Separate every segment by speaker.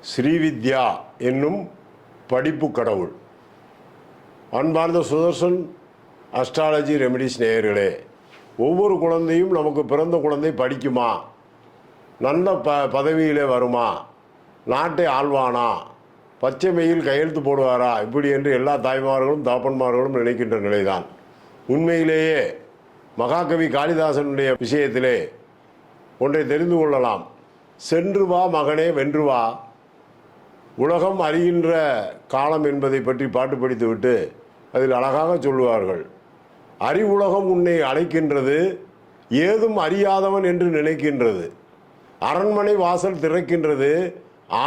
Speaker 1: ஸ்ரீவித்யா என்னும் படிப்பு கடவுள். அன்பார்ந்த சுதர்சன் அஸ்ட்ராலஜி ரெமெடிஸ் நேயர்களே, ஒவ்வொரு குழந்தையும் நமக்கு பிறந்த குழந்தை படிக்குமா, நல்ல பதவியிலே வருமா, நாட்டை ஆள்வானா, பச்சை மெயில் கையெழுத்து போடுவாரா, இப்படி என்று எல்லா தாய்மார்களும் தாப்பன்மார்களும் நினைக்கின்ற நிலைதான். உண்மையிலேயே மகாகவி காளிதாசனுடைய விஷயத்திலே ஒன்றை தெரிந்து கொள்ளலாம். சென்று வா மகனே வென்று வா, உலகம் அறிகின்ற காலம் என்பதை பற்றி பாட்டு படித்துவிட்டு அதில் அழகாக சொல்லுவார்கள். அறிவுலகம் உன்னை அழைக்கின்றது, ஏதும் அறியாதவன் என்று நினைக்கின்றது, அரண்மனை வாசல் திறக்கின்றது,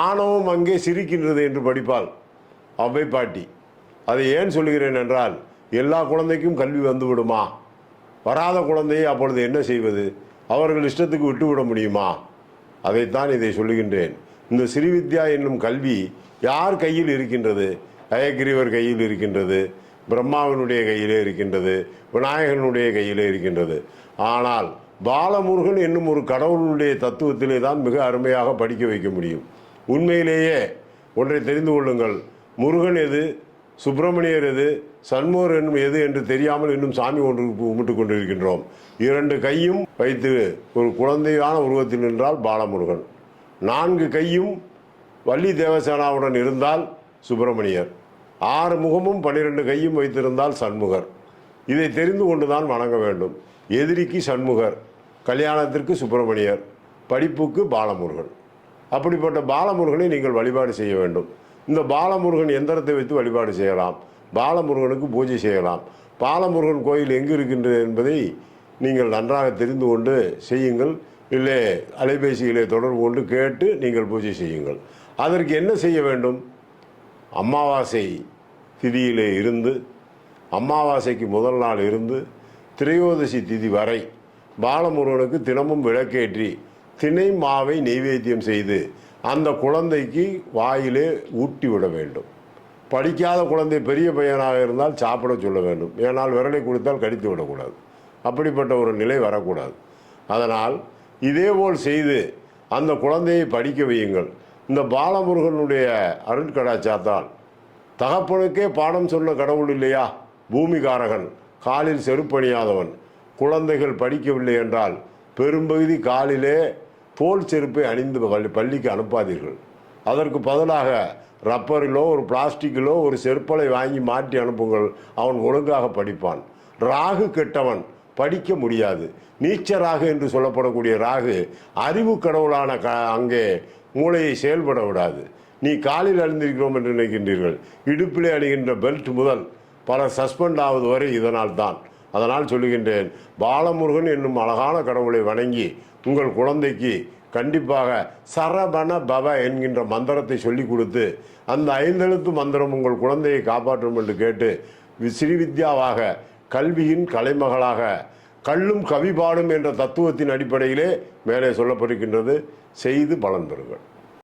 Speaker 1: ஆணவம் அங்கே சிரிக்கின்றது என்று படிப்பாள் அவ்வை பாட்டி. அதை ஏன் சொல்கிறேன் என்றால், எல்லா குழந்தைக்கும் கல்வி வந்துவிடுமா? வராத குழந்தையை அப்பொழுது என்ன செய்வது? அவர்கள் இஷ்டத்துக்கு விட்டுவிட முடியுமா? அதைத்தான் இதை சொல்லுகின்றேன். இந்த ஸ்ரீவித்யா என்னும் கல்வி யார் கையில் இருக்கின்றது? ஹயக்ரீவர் கையில் இருக்கின்றது, பிரம்மாவினுடைய கையிலே இருக்கின்றது, விநாயகனுடைய கையிலே இருக்கின்றது. ஆனால் பாலமுருகன் என்னும் ஒரு கடவுளுடைய தத்துவத்திலே தான் மிக அருமையாக படிக்க வைக்க முடியும். உண்மையிலேயே ஒன்றை தெரிந்து கொள்ளுங்கள். முருகன் எது, சுப்பிரமணியர் எது, சண்முகர் என்னும் எது என்று தெரியாமல் இன்னும் சாமி ஒன்று கும்பிட்டு கொண்டிருக்கின்றோம். 2 கையும் வைத்து ஒரு குழந்தையான உருவத்தில் நின்றால் பாலமுருகன், 4 கையும் வள்ளி தேவசேனாவுடன் இருந்தால் சுப்பிரமணியர், 6 முகமும் 12 கையும் வைத்திருந்தால் சண்முகர். இதை தெரிந்து கொண்டுதான் வணங்க வேண்டும். எதிரிக்கு சண்முகர், கல்யாணத்திற்கு சுப்பிரமணியர், படிப்புக்கு பாலமுருகன். அப்படிப்பட்ட பாலமுருகனை நீங்கள் வழிபாடு செய்ய வேண்டும். இந்த பாலமுருகன் எந்திரத்தை வைத்து வழிபாடு செய்யலாம், பாலமுருகனுக்கு பூஜை செய்யலாம். பாலமுருகன் கோயில் எங்கு இருக்கின்றது என்பதை நீங்கள் நன்றாக தெரிந்து கொண்டு செய்யுங்கள். இல்லை அலைபேசியிலே தொடர்பு கொண்டு கேட்டு நீங்கள் பூஜை செய்யுங்கள். அதற்கு என்ன செய்ய வேண்டும்? அமாவாசை திதியிலே இருந்து, அமாவாசைக்கு முதல் நாள் இருந்து திரையோதசி திதி வரை பாலமுருகனுக்கு தினமும் விளக்கேற்றி தினை மாவை நெய்வேத்தியம் செய்து அந்த குழந்தைக்கு வாயிலே ஊட்டி விட வேண்டும். படிக்காத குழந்தை பெரிய பையனாக இருந்தால் சாப்பிட சொல்ல வேண்டும். ஏனால் விரலை கொடுத்தால் கடித்து விடக்கூடாது. அப்படிப்பட்ட ஒரு நிலை வரக்கூடாது. அதனால் இதேபோல் செய்து அந்த குழந்தையை படிக்க வையுங்கள். இந்த பாலமுருகனுடைய அருட்கடாச்சாத்தால் தகப்பனுக்கே பாடம் சொன்ன கடவுள் இல்லையா? பூமிகாரகன், காலில் செருப்பணியாதவன். குழந்தைகள் படிக்கவில்லை என்றால் பெரும்பகுதி காலிலே தோல் செருப்பை அணிந்து பள்ளிக்கு அனுப்பாதீர்கள். அதற்கு பதிலாக ரப்பரிலோ ஒரு பிளாஸ்டிக்கிலோ ஒரு செருப்பலை வாங்கி மாற்றி அனுப்புங்கள். அவன் ஒழுங்காக படிப்பான். ராகு கெட்டவன், படிக்க முடியாது. நீச்ச ராகு என்று சொல்லப்படக்கூடிய ராகு அறிவு கடவுளான அங்கே மூளையை செயல்பட விடாது. நீ காலில் அணிந்திருக்கிறோம் என்று நினைக்கின்றீர்கள். இடுப்பிலே அணிகின்ற பெல்ட் முதல் பல சஸ்பெண்ட் ஆவது வரை இதனால் தான். அதனால் சொல்லுகின்றேன், பாலமுருகன் என்னும் அழகான கடவுளை வணங்கி உங்கள் குழந்தைக்கு கண்டிப்பாக சரபண பவ என்கின்ற மந்திரத்தை சொல்லிக் கொடுத்து அந்த 5 எழுத்து மந்திரம் உங்கள் குழந்தையை காப்பாற்றும் என்று கேட்டு ஸ்ரீவித்யாவாக, கல்வியின் கலைமகளாக, கல்லும் கவிபாடும் என்ற தத்துவத்தின் அடிப்படையிலே மேலே சொல்லப்படுகின்றது. செய்து பலன் பெறுங்கள்.